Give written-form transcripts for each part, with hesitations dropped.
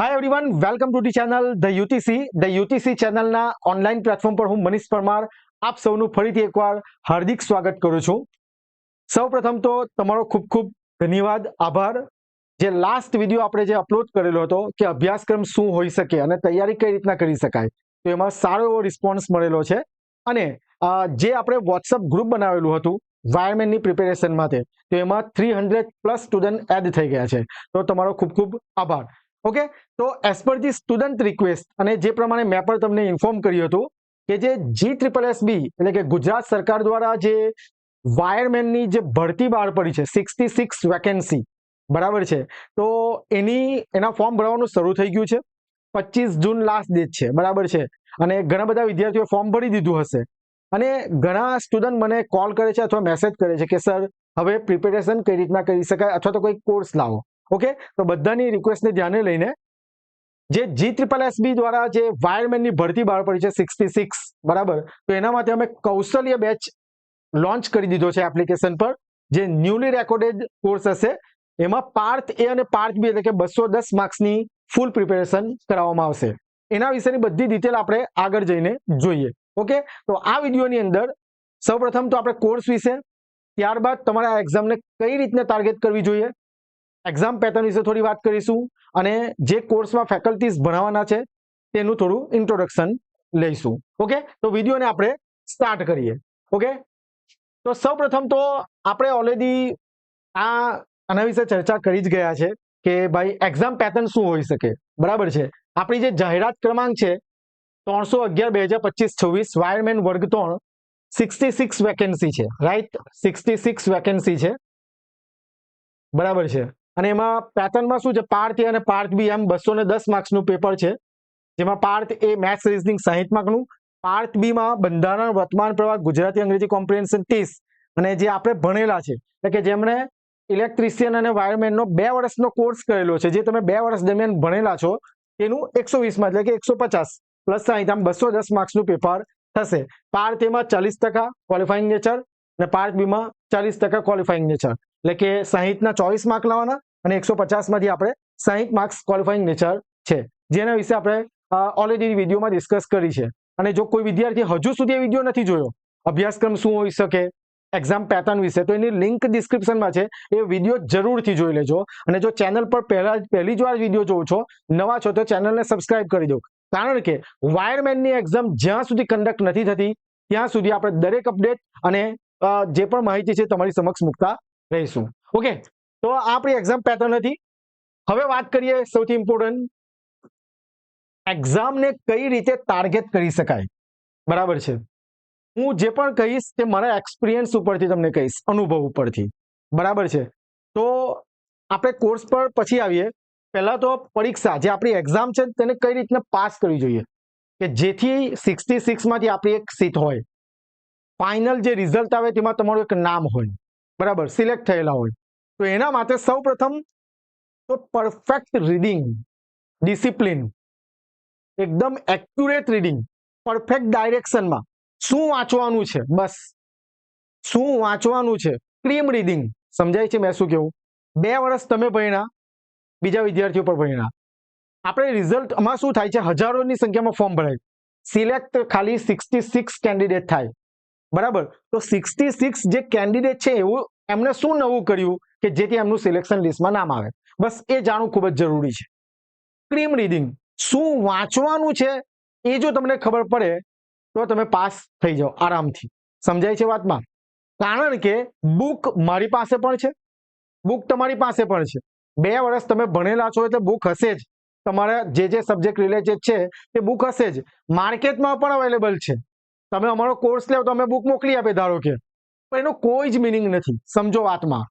Hi everyone, welcome to the channel the UTC चैनलना online platform पर હું મનીષ પરમાર આપ સૌનું ફરીથી એકવાર હાર્દિક સ્વાગત કરું છું। સૌપ્રથમ તો તમારો ખૂબ ખૂબ ધન્યવાદ, આભાર। જે લાસ્ટ વિડિયો આપણે જે અપલોડ કરેલો હતો કે અભ્યાસક્રમ શું હોઈ શકે અને તૈયારી કઈ રીતના કરી શકાય, તો એમાં સારો એવો રિસ્પોન્સ મળેલો છે। અને જે આપણે વોટ્સઅપ ગ્રુપ બનાવેલું હતું વાયરમેનની પ્રિપેરેશન માટે, તો એમાં 300+ સ્ટુડન્ટ એડ થઈ ગયા છે, તો તમારો ખૂબ ખૂબ આભાર। ઓકે, તો as per the student request અને જે પ્રમાણે મેં પણ તમને ઇન્ફોર્મ કર્યું હતું કે જે GSSB એટલે કે ગુજરાત સરકાર દ્વારા જે વાયરમેનની જે ભરતી બહાર પડી છે 66 વેકેન્સી, બરાબર છે, તો એના ફોર્મ ભરવાનું શરૂ થઈ ગયું છે। 25 જૂન લાસ્ટ ડેટ છે, બરાબર છે, અને ઘણા બધા વિદ્યાર્થીઓ ફોર્મ ભરી દીધું હશે અને ઘણા સ્ટુડન્ટ મને કોલ કરે છે અથવા મેસેજ કરે છે કે સર હવે પ્રિપેરેશન કઈ રીતના કરી શકાય અથવા તો કોઈ કોર્સ લાવો। ઓકે, તો બધાની રિક્વેસ્ટને ધ્યાને લઈને જે GSSB દ્વારા જે વાયરમેનની ભરતી બહાર પડી છે 66, બરાબર, તો એના માટે અમે કૌશલ્ય બેચ લોન્ચ કરી દીધો છે એપ્લિકેશન પર। જે ન્યૂલી રેકોર્ડેડ કોર્સ હશે એમાં પાર્ટ એ અને પાર્ટ બી એટલે કે 210 માર્ક્સની ફૂલ પ્રિપેરેશન કરાવવામાં આવશે। એના વિશેની બધી ડિટેલ આપણે આગળ જઈને જોઈએ। ઓકે, તો આ વિડીયોની અંદર સૌપ્રથમ તો આપણે કોર્સ વિશે, ત્યારબાદ તમારા એક્ઝામને કઈ રીતના ટાર્ગેટ કરવી જોઈએ, એક્ઝામ પેટર્ન વિશે થોડી વાત કરીશું અને જે કોર્સમાં ફેકલ્ટીઝ ભણાવવાના છે તેનું થોડું ઇન્ટ્રોડક્શન લઈશું। ઓકે, તો વિડીયોને આપણે સ્ટાર્ટ કરીએ। ઓકે, તો સૌપ્રથમ તો આપણે ઓલરેડી આના વિશે ચર્ચા કરી જ ગયા છે કે ભાઈ એક્ઝામ પેટર્ન શું હોઈ શકે, બરાબર છે। આપણી જે જાહેરાત ક્રમાંક છે 311/2025-26 વાયરમેન વર્ગ 3 66 વેકેન્સી છે, રાઈટ, 66 વેકેન્સી છે, બરાબર છે। અને એમાં પેટર્નમાં શું છે, પાર્ટ એ અને પાર્ટ બી એમ 210 માર્ક્સનું પેપર છે, જેમાં પાર્ટ એ મેથ્સ રીઝનિંગ 60 માર્કનું, પાર્ટ બી માં બંધારણ, વર્તમાન પ્રવાહ, ગુજરાતી અંગ્રેજી કોમ્પ્રિહેન્શન 30, અને જે આપણે ભણેલા છે એટલે કે જેમણે ઇલેક્ટ્રિશિયન અને વાયરમેનનો 2 વર્ષનો કોર્સ કરેલો છે, જે તમે 2 વર્ષ દરમિયાન ભણેલા છો તેનું 120 માં એટલે કે 150 + 60 આમ 210 માર્ક્સનું પેપર થશે। પાર્ટ એમાં 40% ક્વોલિફાઈંગ નેચર અને પાર્ટ બી માં 40% ક્વોલિફાઈંગ નેચર, એટલે કે 60ના 24 માર્ક લાવવાના અને 150 માંથી આપણે 60 માર્ક્સ ક્વોલિફાઈંગ નેચર છે, જેના વિશે આપણે ઓલરેડી વિડીયોમાં ડિસ્કસ કરી છે। અને જો કોઈ વિદ્યાર્થી હજુ સુધી એ વિડીયો નથી જોયો અભ્યાસક્રમ શું હોઈ શકે, એક્ઝામ પેટર્ન વિશે, તો એની લિંક ડિસ્ક્રિપ્શનમાં છે, એ વિડીયો જરૂરથી જોઈ લેજો। અને જો ચેનલ પર પહેલી જ વાર વિડીયો જોવો છો, નવા છો, તો ચેનલને સબસ્ક્રાઇબ કરી દો, કારણ કે વાયરમેનની એક્ઝામ જ્યાં સુધી કન્ડક્ટ નથી થતી ત્યાં સુધી આપણે દરેક અપડેટ અને જે પણ માહિતી છે તમારી સમક્ષ મૂકતા રહીશું। ઓકે, તો આ આપણી એક્ઝામ પેટર્ન હતી। હવે વાત કરીએ સૌથી ઇમ્પોર્ટન્ટ, એક્ઝામને કઈ રીતે ટાર્ગેટ કરી શકાય, બરાબર છે। હું જે પણ કહીશ તે મારા એક્સપિરિયન્સ ઉપરથી તમને કહીશ, અનુભવ ઉપરથી, બરાબર છે। તો આપણે કોર્સ પર પછી આવીએ। પહેલા તો પરીક્ષા, જે આપણી એક્ઝામ છે તેને કઈ રીતના પાસ કરવી જોઈએ કે જેથી 66 માંથી આપણી એક સીટ હોય, ફાઇનલ જે રિઝલ્ટ આવે તેમાં તમારું એક નામ હોય, બરાબર, સિલેક્ટ થયેલા હોય। તો એના માટે સૌપ્રથમ તો પરફેક્ટ રીડિંગ, ડિસિપ્લિન, એકદમ એક્યુરેટ રીડિંગ, પરફેક્ટ ડાયરેક્શનમાં શું વાંચવાનું છે, બસ શું વાંચવાનું છે, ક્રીમ રીડિંગ, સમજાય છે મેં શું કહું? 2 વર્ષ તમે ભણ્યા, બીજા વિદ્યાર્થીઓ પર ભણ્યા, આપણે રિઝલ્ટમાં શું થાય છે, હજારોની સંખ્યામાં ફોર્મ ભરાય, સિલેક્ટ ખાલી 66 કેન્ડિડેટ થાય, બરાબર। તો 66 જે કેન્ડિડેટ છે એવું એમને શું નવું કર્યું કે જેથી એમનું સિલેક્શન લિસ્ટમાં નામ આવે, બસ એ જાણવું ખૂબ જ જરૂરી છે। ક્રીમ રીડિંગ, શું વાંચવાનું છે એ જો તમને ખબર પડે તો તમે પાસ થઈ જાઓ આરામથી, સમજાય છે વાતમાં? કારણ કે બુક મારી પાસે પણ છે, બુક તમારી પાસે પણ છે, 2 વર્ષ તમે ભણેલા છો એટલે બુક હશે જ, તમારા જે સબ્જેક્ટ રિલેટેડ છે તે બુક હશે જ, માર્કેટમાં પણ અવેલેબલ છે। તમે અમારો કોર્સ લેવો તો અમે બુક મોકલી આપે ધારો કે, પણ એનો કોઈ જ મિનિંગ નથી, સમજો વાતમાં।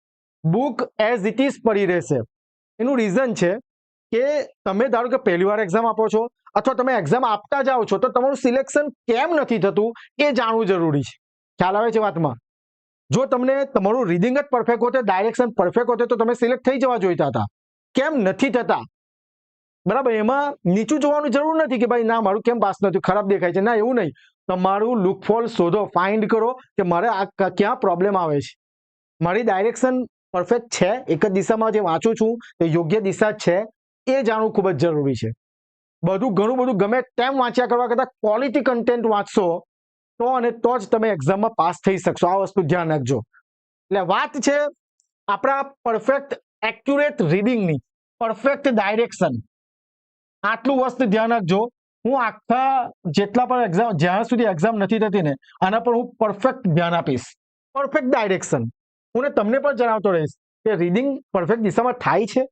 બુક એઝ ઇટ ઇઝ પડી રહેશે। એનું રીઝન છે કે તમે ધારો કે પહેલી વાર એક્ઝામ આપો છો અથવા તમે એક્ઝામ આપતા જાઓ છો તો તમારું સિલેક્શન કેમ નથી થતું એ જાણવું જરૂરી છે। ખ્યાલ આવે છે વાતમાં? જો તમને તમારું રીડિંગ જ પરફેક્ટ હોતે, ડાયરેક્શન પરફેક્ટ હોતે તો તમે સિલેક્ટ થઈ જવા જોઈતા હતા, કેમ નથી થતા, બરાબર? એમાં નીચું જોવાની જરૂર નથી કે ભાઈ ના મારું કેમ પાસ નથી, ખરાબ દેખાય છે, ના એવું નહીં, તમારું લૂપફોલ શોધો, ફાઇન્ડ કરો કે મારે આ ક્યાં પ્રોબ્લેમ આવે છે, મારી ડાયરેક્શન પરફેક્ટ છે, એક જ દિશામાં જે વાંચું છું એ યોગ્ય દિશા છે, એ જાણવું ખૂબ જ જરૂરી છે. બધું ઘણું બધું ગમે તેમ વાંચ્યા કરવા કરતાં ક્વોલિટી કન્ટેન્ટ વાંચશો તો અને તો જ તમે એક્ઝામમાં પાસ થઈ શકશો. આ વસ્તુ ધ્યાન રાખજો. એટલે વાત છે આપણા પરફેક્ટ એક્યુરેટ રીડિંગની, પરફેક્ટ ડાયરેક્શન. આટલું વસ્તુ ધ્યાન રાખજો. હું આખા જેટલા પણ એક્ઝામ, જ્યાં સુધી એક્ઝામ નથી થતી ને, આના પર હું પરફેક્ટ ધ્યાન આપીશ. Perfect direction. હું તમને પણ જણાવતો રહીશ કે રીડિંગ પરફેક્ટ દિશામાં થાય છે.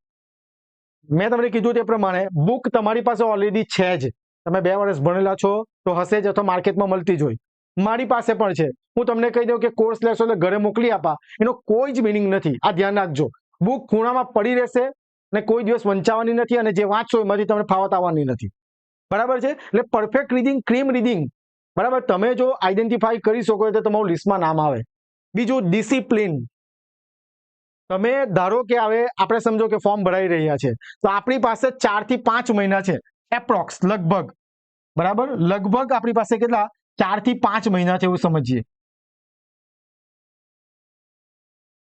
મેં તમને કીધું તે પ્રમાણે બુક તમારી પાસે ઓલરેડી છે જ. તમે 2 વર્ષ ભણેલા છો તો હશે જ, અથવા માર્કેટમાં મળતી જ હોય. મારી પાસે પણ છે. હું તમને કહી દઉં કે કોર્સ લેશો એટલે ઘરે મોકલી આપા, એનો કોઈ જ મિનિંગ નથી. આ ધ્યાન રાખજો. બુક ખૂણામાં પડી રહેશે ને કોઈ દિવસ વંચાવવાની નથી, અને જે વાંચશો એમાંથી તમને ફાવત આવવાની નથી. બરાબર છે? એટલે પરફેક્ટ રીડિંગ, ક્રીમ રીડિંગ, બરાબર, તમે જો આઈડેન્ટિફાઈ કરી શકો તો તમારું લિસ્ટમાં નામ આવે. બીજું ડિસિપ્લિન. તમે ધારો કે હવે આપણે સમજો કે ફોર્મ ભરાઈ રહ્યા છે, તો આપણી પાસે 4 થી 5 મહિના છે એપ્રોક્સ, લગભગ. બરાબર, લગભગ આપણી પાસે કેટલા 4 થી 5 મહિના છે એવું સમજીએ.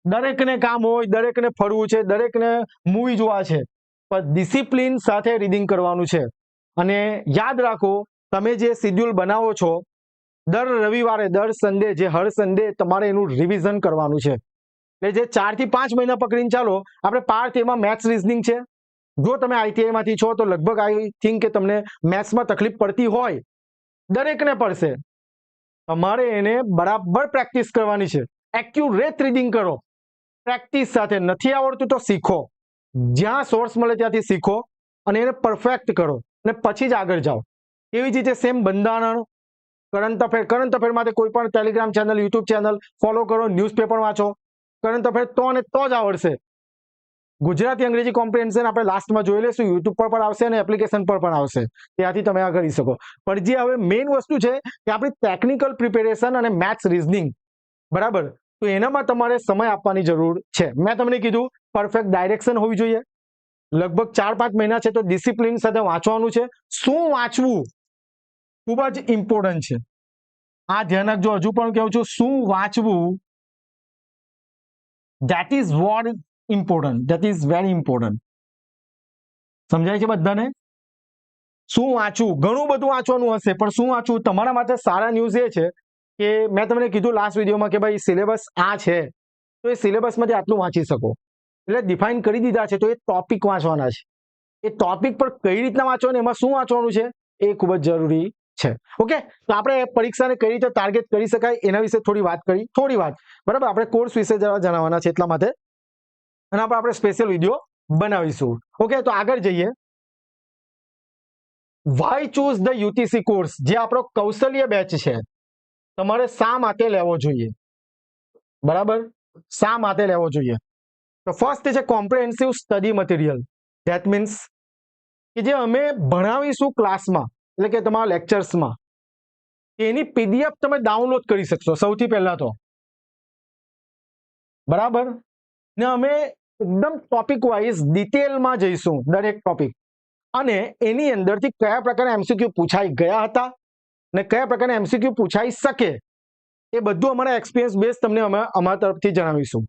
દરેકને કામ હોય, દરેકને ફરવું છે, દરેકને મૂવી જોવા છે, પણ ડિસિપ્લિન સાથે રીડિંગ કરવાનું છે. અને યાદ રાખો, તમે જે શિડ્યુલ બનાવો છો દર રવિવારે, દર સન્ડે, જે હર સન્ડે તમારે એનું રિવિઝન કરવાનું છે. એટલે જે 4 થી 5 મહિના પકડીને ચાલો. આપણે પાર્ટ એમાં મેથ્સ રીઝનિંગ છે. જો તમે ITI માંથી છો તો લગભગ આઈ થિંક કે તમને મેથ્સમાં તકલીફ પડતી હોય, દરેકને પડશે. તમારે એને બરાબર પ્રેક્ટિસ કરવાની છે. એક્યુરેટ રીડિંગ કરો પ્રેક્ટિસ સાથે. નથી આવડતું તો શીખો, જ્યાં સોર્સ મળે ત્યાંથી શીખો અને એને પરફેક્ટ કરો અને પછી જ આગળ જાઓ. એવી જ રીતે સેમ બંધારણ, કરંટ અફેર માટે કોઈ પણ Telegram channel, YouTube channel follow કરો, ન્યૂઝપેપર વાંચો. કરંટ અફેર તો અને તો જ આવડશે. ગુજરાતી અંગ્રેજી કોમ્પ્રિહેન્શન આપણે લાસ્ટમાં જોઈ લઈશું. યુટ્યુબ પર પણ આવશે અને એપ્લિકેશન પર પણ આવશે, ત્યાંથી તમે આ કરી શકો. પણ જે હવે મેઇન વસ્તુ છે કે આપણી ટેકનિકલ પ્રિપેરેશન અને મેથ્સ રીઝનિંગ, બરાબર, તો એનામાં તમારે સમય આપવાની જરૂર છે. મેં તમને કીધું પરફેક્ટ ડાયરેક્શન હોવી જોઈએ. લગભગ 4-5 મહિના છે તો ડિસિપ્લિન સાથે વાંચવાનું છે. શું વાંચવું ખૂબ જ ઇમ્પોર્ટન્ટ છે. આ ધ્યાન રાખજો. હજુ પણ કહું છું, શું વાંચવું, that is what important, that is very important. સમજાય છે બધાને? શું વાંચવું, ઘણું બધું વાંચવાનું હશે, પણ શું વાંચવું? તમારા માટે સારા ન્યૂઝ એ છે કે મેં તમને કીધું લાસ્ટ વિડીયોમાં કે ભાઈ સિલેબસ આ છે, તો એ સિલેબસમાંથી આટલું વાંચી શકો. એટલે ડિફાઇન કરી દીધા છે, તો એ ટોપિક વાંચવાના છે. એ ટોપિક પર કઈ રીતના વાંચવાનું, એમાં શું વાંચવાનું છે, એ ખૂબ જ જરૂરી છે. ઓકે, તો આપણે પરીક્ષાને કઈ રીતે ટાર્ગેટ કરી શકાય એના વિશે થોડી વાત કરી, થોડી વાત, બરાબર. આપણે કોર્સ વિશે જરા જણાવવાના છે એટલા માટે, અને આપણે સ્પેશિયલ વિડીયો બનાવીશું. ઓકે, તો આગળ જઈએ. Why choose the UTC course, જે આપણો કૌશલ્ય બેચ છે, તમારે શા માટે લેવો જોઈએ, બરાબર, શા માટે લેવો જોઈએ? તો ફર્સ્ટ છે comprehensive study material. That means કે જે અમે ભણાવીશું ક્લાસમાં, એટલે કે તમારા લેક્ચર્સમાં, એની PDF તમે ડાઉનલોડ કરી શકશો સૌથી પહેલા તો, બરાબર. ને અમે એકદમ ટોપિક વાઇઝ ડિટેલમાં જઈશું દરેક ટોપિક, અને એની અંદરથી કયા પ્રકારના MCQ પૂછાઈ ગયા હતા ને કયા પ્રકારના MCQ પૂછાઈ શકે, એ બધું અમારા એક્સપિરિયન્સ બેઝ તમને અમે અમારા તરફથી જણાવીશું.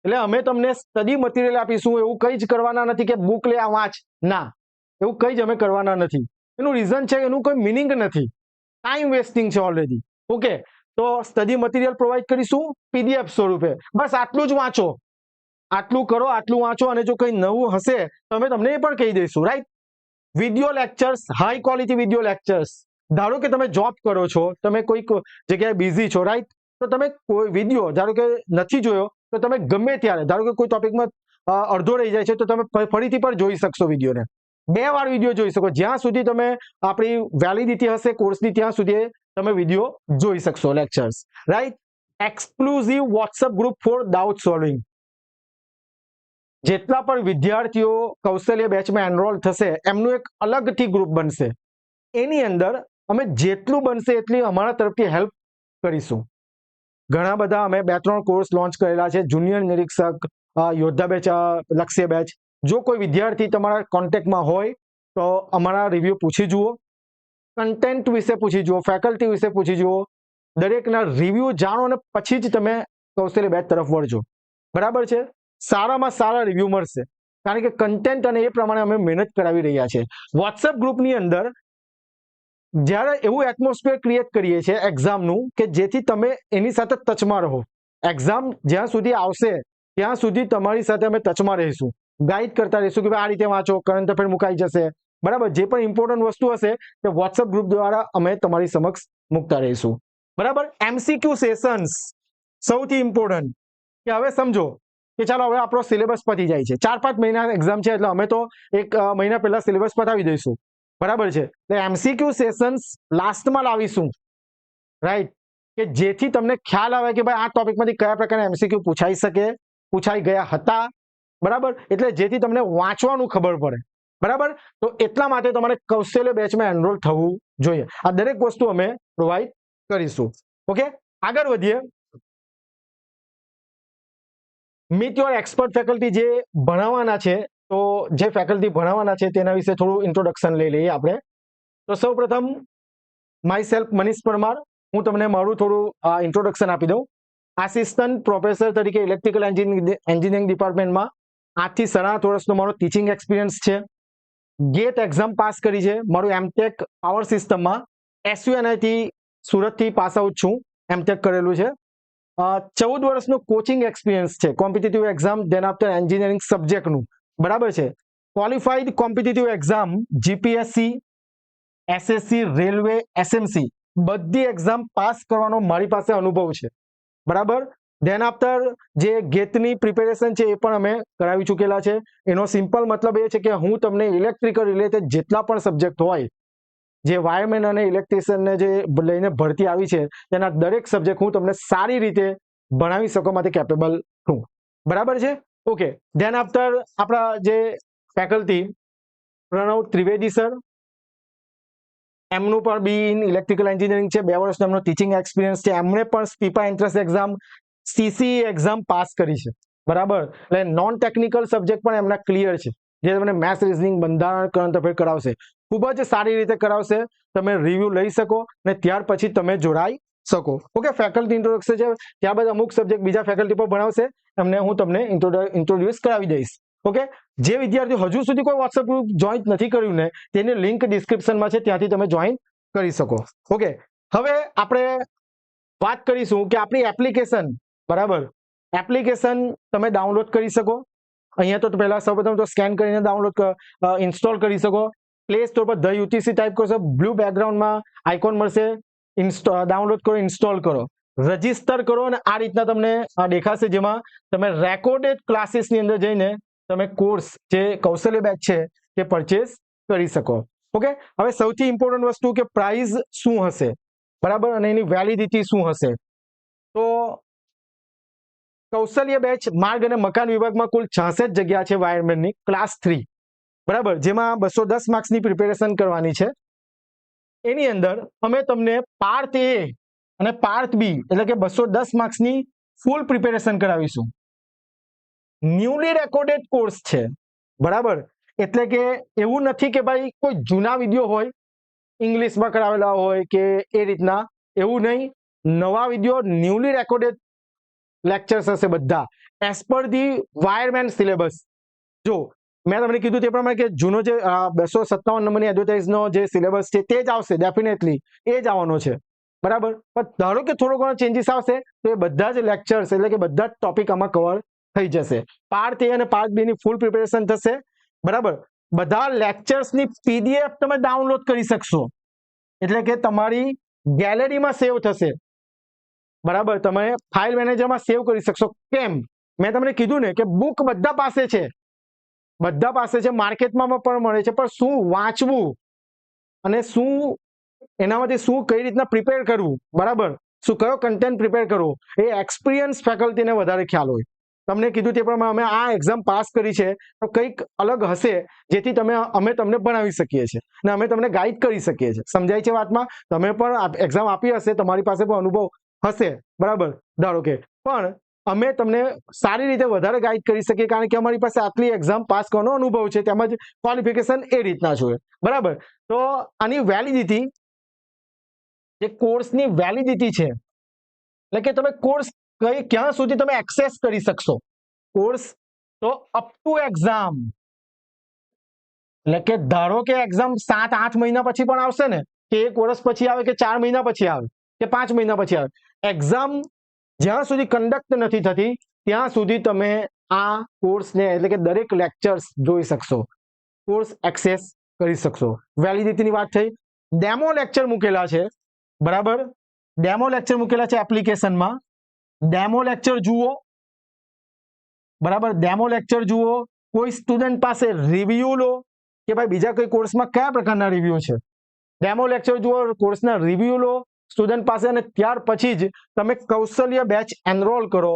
એટલે અમે તમને સ્ટડી મટીરિયલ આપીશું. એવું કંઈ જ કરવાના નથી કે બુક લે આ વાંચ, ના, એવું કંઈ જ અમે કરવાના નથી. એનું રીઝન છે, એનું કોઈ મિનિંગ નથી, ટાઈમ વેસ્ટિંગ છે ઓલરેડી. ઓકે, તો સ્ટડી મટીરિયલ પ્રોવાઈડ કરીશું PDF સ્વરૂપે. બસ આટલું જ વાંચો, આટલું કરો, આટલું વાંચો, અને જો કંઈ નવું હશે તો અમે તમને એ પણ કહી દઈશું, right. Video lectures, high quality video lectures. ધારો કે તમે જોબ કરો છો, તમે કોઈક જગ્યાએ બિઝી છો, રાઈટ, તો તમે કોઈ વિડીયો ધારો કે નથી જોયો તો તમે ગમે ત્યારે, ધારો કે કોઈ ટોપિકમાં અડધો રહી જાય છે, તો તમે ફરીથી પણ જોઈ શકશો વિડીયોને. 2 વાર વિડીયો જોઈ શકો, જ્યાં સુધી તમે આપણી વેલિડિટી હશે કોર્સની ત્યાં સુધી તમે વિડીયો જોઈ શકશો, lectures, right. Exclusive WhatsApp group for doubt solving. જેટલા પણ વિદ્યાર્થીઓ કૌશલ્ય બેચમાં એનરોલ થશે, એમનું એક અલગથી ગ્રુપ બનશે. એની અંદર અમે જેટલું બનશે એટલી અમારા તરફથી હેલ્પ કરીશું. ઘણા બધા અમે 2-3 કોર્સ લોન્ચ કરેલા છે, જુનિયર નિરીક્ષક, યોદ્ધા બેચ, લક્ષ્ય બેચ. જો કોઈ વિદ્યાર્થી તમારા કોન્ટેક્ટમાં હોય તો અમારા રિવ્યુ પૂછી જુઓ, કન્ટેન્ટ વિશે પૂછી જુઓ, ફેકલ્ટી વિશે પૂછી જુઓ, દરેકના રિવ્યુ જાણો અને પછી જ તમે કૌશલ્ય બેચ તરફ વળજો, બરાબર છે. સારામાં સારા રિવ્યુ મળશે. કારણ કે કન્ટેન્ટ અને એ પ્રમાણે અમે મહેનત કરાવી રહ્યા છે. વોટ્સએપ ગ્રુપની અંદર જ્યારે એવું એટમોસ્ફિયર ક્રિએટ કરીએ છીએ એક્ઝામનું કે જેથી તમે એની સાથે ટચમાં રહો. એક્ઝામ જ્યાં સુધી આવશે ત્યાં સુધી તમારી સાથે અમે ટચમાં રહીશું, ગાઈડ કરતા રહીશું કે ભાઈ આ રીતે વાંચો, કરંટ અફેર મુકાઈ જશે. બરાબર, જે પણ ઇમ્પોર્ટન્ટ વસ્તુ હશે તે વોટ્સએપ ગ્રુપ દ્વારા અમે તમારી સમક્ષ મૂકતા રહીશું. બરાબર. MCQ સેશન્સ સૌથી ઇમ્પોર્ટન્ટ કે હવે સમજો કે ચાલો હવે આપણો સિલેબસ પતી જાય છે, 4-5 મહિના એક્ઝામ છે એટલે અમે તો 1 મહિના પહેલા સિલેબસ પતાવી દઈશું. બરાબર છે, એટલે MCQ સેશન્સ લાસ્ટમાં લાવીશું, રાઈટ, કે જેથી તમને ખ્યાલ આવે કે ભાઈ આ ટોપિકમાંથી કયા પ્રકારના MCQ પૂછાઈ શકે, પૂછાઈ ગયા હતા. બરાબર, એટલે જેથી તમને વાંચવાનું ખબર પડે. બરાબર, તો એટલા માટે તમારે કૌશલ્ય બેચમાં એનરોલ થવું જોઈએ. આ દરેક વસ્તુ અમે પ્રોવાઈડ કરીશું. ઓકે, આગળ વધીએ. મીટ યોર એક્સપર્ટ ફેકલ્ટી જે ભણાવવાના છે, તો જે ફેકલ્ટી ભણાવવાના છે તેના વિશે થોડું ઇન્ટ્રોડક્શન લઈ લઈએ આપણે. તો સૌપ્રથમ માય સેલ્ફ મનીષ પરમાર, હું તમને મારું થોડું ઇન્ટ્રોડક્શન આપી દઉં. આસિસ્ટન્ટ પ્રોફેસર તરીકે ઇલેક્ટ્રિકલ એન્જિનિયરિંગ ડિપાર્ટમેન્ટમાં 8 થી 7.5 વર્ષનો મારો ટીચિંગ એક્સપિરિયન્સ છે. ગેટ એક્ઝામ પાસ કરી છે. મારું એમટેક પાવર સિસ્ટમમાં SUNIT સુરતથી પાસ આઉટ છું, એમટેક કરેલું છે. 14 વર્ષનો કોચિંગ એક્સપિરિયન્સ છે competitive exam then after engineering સબ્જેક્ટનું. બરાબર છે. Qualified competitive exam GPSC, SSC, railway, SMC બધી એક્ઝામ પાસ કરવાનો મારી પાસે અનુભવ છે. બરાબર. ધેન આફ્ટર જે ગેટની પ્રિપેરેશન છે એ પણ અમે કરાવી ચૂકેલા છે. એનો સિમ્પલ મતલબ એ છે કે હું તમને ઇલેક્ટ્રિકલ રિલેટેડ જેટલા પણ સબ્જેક્ટ હોય, જે વાયરમેન અને ઇલેક્ટ્રિશિયનને જે લઈને ભરતી આવી છે તેના દરેક સબ્જેક્ટ હું તમને સારી રીતે ભણાવી શકવા માટે કેપેબલ છું. બરાબર છે. ઓકે, ધેન આફ્ટર આપણા જે ફેકલ્ટી પ્રણવ ત્રિવેદી સર, એમનું પણ બી ઇન ઇલેક્ટ્રિકલ એન્જિનિયરિંગ છે, 2 વર્ષનો એમનો ટીચિંગ એક્સપિરિયન્સ છે. એમણે પણ SPIPA entrance exam, CCE exam pass કરી છે. બરાબર, એટલે નોન ટેકનિકલ સબ્જેક્ટ પણ એમના ક્લિયર છે, જે તમને મેથ્સ, રીઝનિંગ, બંધારણ, કરંટ અફેર કરાવશે. ખૂબ જ સારી રીતે કરાવશે. તમે રિવ્યુ લઈ શકો અને ત્યાર પછી તમે જોડાઈ શકો. ઓકે, ફેકલ્ટી ઇન્ટ્રોડક્શન છે, ત્યારબાદ અમુક સબ્જેક્ટ બીજા ફેકલ્ટી પર ભણાવશે, એમને હું તમને ઇન્ટ્રોડ્યુસ કરાવી દઈશ. ઓકે, જે વિદ્યાર્થીઓ હજુ સુધી કોઈ વોટ્સએપ ગ્રુપ જોઈન નથી કર્યું ને, તેની લિંક ડિસ્ક્રિપ્શનમાં છે, ત્યાંથી તમે જોઈન કરી શકો. ઓકે, હવે આપણે વાત કરીશું કે આપણી એપ્લિકેશન, બરાબર, એપ્લિકેશન તમે ડાઉનલોડ કરી શકો. અહીંયા તો પહેલા સૌપ્રથમ તો સ્કેન કરીને ડાઉનલોડ ઇન્સ્ટોલ કરી શકો. Play store per the UTC type કરશો, બ્લુ બેકગ્રાઉન્ડમાં આઇકોન મળશે, ડાઉનલોડ કરો, ઇન્સ્ટોલ કરો, રજીસ્ટર કરો અને આ રીતના તમને દેખાશે, જેમાં તમે રેકોર્ડેડ ક્લાસીસની અંદર જઈને તમે કોર્સ જે કૌશલ્ય બેચ છે તે પરચેસ કરી શકો. ઓકે, હવે સૌથી ઇમ્પોર્ટન્ટ વસ્તુ કે પ્રાઇસ શું હશે, બરાબર, અને એની વેલિડિટી શું હશે. તો કૌશલ્ય બેચ માર્ગ અને મકાન વિભાગમાં કુલ 66 જગ્યા છે વાયરમેનની, ક્લાસ 3. બરાબર, જેમાં 210 માર્ક્સની પ્રિપેરેશન કરવાની છે. એની અંદર અમે તમને પાર્ટ A અને પાર્ટ B એટલે કે 210 માર્ક્સની ફૂલ પ્રિપેરેશન કરાવીશું. ન્યૂલી રેકોર્ડેડ કોર્સ છે. બરાબર, એટલે કે એવું નથી કે ભાઈ કોઈ જૂના વિડીયો હોય ઇંગ્લિશમાં કરાવેલા હોય કે એ રીતના, એવું નહીં. નવા વિડીયો, ન્યૂલી રેકોર્ડેડ લેક્ચર્સ હશે બધા as per the wireman syllabus. જો મેં તમને કીધું તે પ્રમાણે કે જૂનો જે 257 નંબરની એડવર્ટાઇઝનો જે સિલેબસ છે તે જ આવશે, ડેફિનેટલી એ જ આવવાનો છે. બરાબર, પણ ધારો કે થોડો ઘણો ચેન્જીસ આવશે તો એ બધા જ લેક્ચર્સ એટલે કે બધા જ ટોપિક આમાં કવર થઈ જશે. પાર્ટ A અને પાર્ટ B ની ફૂલ પ્રિપેરેશન થશે. બરાબર, બધા લેક્ચર્સની PDF તમે ડાઉનલોડ કરી શકશો, એટલે કે તમારી ગેલેરીમાં સેવ થશે. બરાબર, તમે ફાઇલ મેનેજરમાં સેવ કરી શકશો. કેમ? મેં તમને કીધું ને કે બુક બધા પાસે છે, બધા પાસે છે, માર્કેટમાં પણ મળે છે, પણ શું વાંચવું અને શું એનામાંથી શું કઈ રીતના પ્રિપેર કરવું, બરાબર, શું કયો કન્ટેન્ટ પ્રિપેર કરવો, એ એક્સપિરિયન્સ ફેકલ્ટીને વધારે ખ્યાલ હોય. તમને કીધું તે પ્રમાણે અમે આ એક્ઝામ પાસ કરી છે તો કંઈક અલગ હશે જેથી અમે તમને ભણાવી શકીએ છીએ અને અમે તમને ગાઈડ કરી શકીએ છીએ. સમજાય છે વાતમાં? તમે પણ એક્ઝામ આપી હશે, તમારી પાસે પણ અનુભવ હશે, બરાબર, ધારો કે, પણ અમે તમને સારી રીતે વધારે ગાઈડ કરી શકીએ કારણ કે અમારી પાસે આટલી એક્ઝામ પાસ કરવાનો અનુભવ છે, તેમજ ક્વોલિફિકેશન એ રીતના જોઈએ. બરાબર, તો આની વેલિડિટી, જે કોર્સની વેલિડિટી છે, એટલે કે તમે કોર્સ ક્યાં સુધી તમે એક્સેસ કરી શકશો. કોર્સ તો અપ ટુ એક્ઝામ, એટલે કે ધારો કે એક્ઝામ 7-8 મહિના પછી પણ આવશે ને, કે 1 વર્ષ પછી આવે, કે 4 મહિના પછી આવે, કે 5 મહિના પછી આવે, એક્ઝામ જ્યાં સુધી કન્ડક્ટ નથી થતી ત્યાં સુધી તમે આ કોર્સને એટલે કે દરેક લેક્ચર્સ જોઈ શકશો, કોર્સ એક્સેસ કરી શકશો. વેલિડિટીની વાત થઈ. ડેમો લેક્ચર મૂકેલા છે, બરાબર, ડેમો લેક્ચર મૂકેલા છે એપ્લિકેશનમાં. ડેમો લેક્ચર જુઓ, બરાબર, ડેમો લેક્ચર જુઓ. કોઈ સ્ટુડન્ટ પાસે રિવ્યુ લો કે ભાઈ બીજા કોઈ કોર્સમાં કયા પ્રકારના રિવ્યુ છે, ડેમો લેક્ચર જુઓ, કોર્સના રિવ્યુ લો સ્ટુડન્ટ પાસે, અને ત્યાર પછી જ તમે કૌશલ્ય બેચ એનરોલ કરો,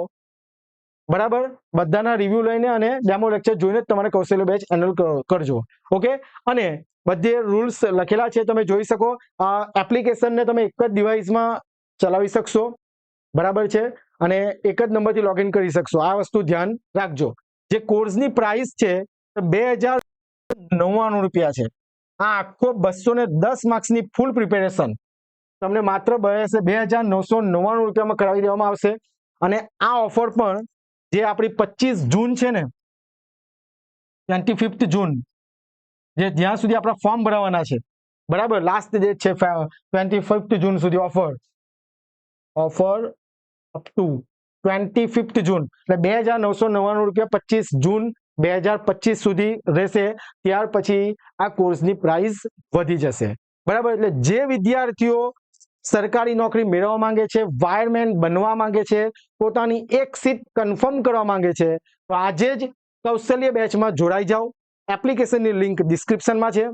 બરાબર. બધાના રિવ્યુ લઈને અને ડેમો લેક્ચર જોઈને જ તમારે કૌશલ્ય બેચ એનરોલ કરજો. ઓકે. અને બધે રૂલ્સ લખેલા છે, તમે જોઈ શકો. આ એપ્લિકેશનને તમે એક જ ડિવાઇસમાં ચલાવી શકશો, બરાબર છે, અને એક જ નંબરથી લોગિન કરી શકશો. આ વસ્તુ ધ્યાન રાખજો. જે કોર્સની પ્રાઇસ છે 2099 રૂપિયા છે. આ આખો 210 માર્ક્સની ફૂલ પ્રિપેરેશન તમને માત્ર 2999 રૂપિયામાં કરાવી દેવામાં આવશે. અને આ ઓફર પણ જે આપણી 25 જૂન છે ને, 25 જૂન, જે જ્યાં સુધી આપણા ફોર્મ ભરાવાના છે, બરાબર, લાસ્ટ ડેટ છે 25 જૂન સુધી ઓફર અપ ટુ 25 જૂન, એટલે 2999 રૂપિયા 25 જૂન 2025 સુધી રહેશે. ત્યાર પછી આ કોર્સની પ્રાઇસ વધી જશે, બરાબર. એટલે જે વિદ્યાર્થીઓ સરકારી નોકરી મેળવવા માંગે છે, વાયરમેન બનવા માંગે છે, પોતાની એક સીટ કન્ફર્મ કરવા માંગે છે, તો આજે જ કૌશલ્ય બેચમાં જોડાઈ જાઓ. એપ્લિકેશનની લિંક ડિસ્ક્રિપ્શનમાં છે.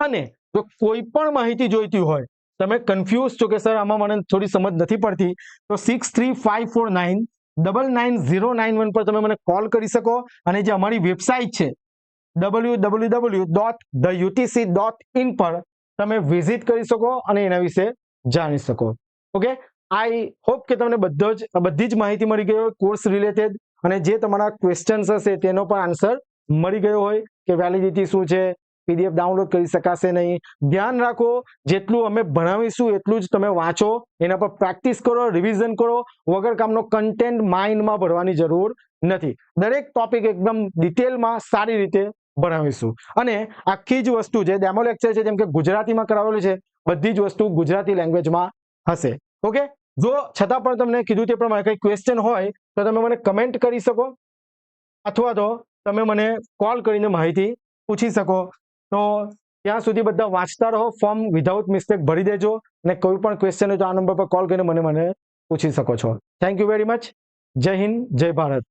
અને જો કોઈ પણ માહિતી જોઈતી હોય, તમે કન્ફ્યુઝ છો કે સર આમાં મને થોડી સમજ નથી પડતી, તો 6354999091 પર તમે મને કોલ કરી શકો. અને જે અમારી વેબસાઇટ છે www.theutc.in પર તમે વિઝિટ કરી શકો અને એના વિશે જાણી શકો. ઓકે. આઈ હોપ કે તમને બધી જ માહિતી મળી ગઈ હોય કોર્સ રિલેટેડ, અને જે તમારા ક્વેશ્ચન્સ હશે તેનો પણ આન્સર મળી ગયો હોય કે વેલિડિટી શું છે, પીડીએફ ડાઉનલોડ કરી શકાશે નહીં. ધ્યાન રાખો, જેટલું અમે ભણાવીશું એટલું જ તમે વાંચો, એના પર પ્રેક્ટિસ કરો, રિવિઝન કરો. વગર કામનો કન્ટેન્ટ માઇન્ડમાં ભરવાની જરૂર નથી. દરેક ટોપિક એકદમ ડિટેલમાં સારી રીતે ભણાવીશું. અને આખી જ વસ્તુ જે ડેમો લેક્ચર છે, જેમ કે ગુજરાતીમાં કરાવેલું છે, બધી જ વસ્તુ ગુજરાતી લેંગ્વેજમાં હશે. ઓકે. જો છતાં પણ તમને કીધું તે પ્રમાણે કંઈ ક્વેશ્ચન હોય તો તમે મને કમેન્ટ કરી શકો, અથવા તો તમે મને કોલ કરીને માહિતી પૂછી શકો. તો ત્યાં સુધી બધા વાંચતા રહો, ફોર્મ વિધાઉટ મિસ્ટેક ભરી દેજો, અને કોઈ પણ ક્વેશ્ચન હોય તો આ નંબર પર કોલ કરીને મને પૂછી શકો છો. Thank you very much. જય હિન્દ, જય ભારત.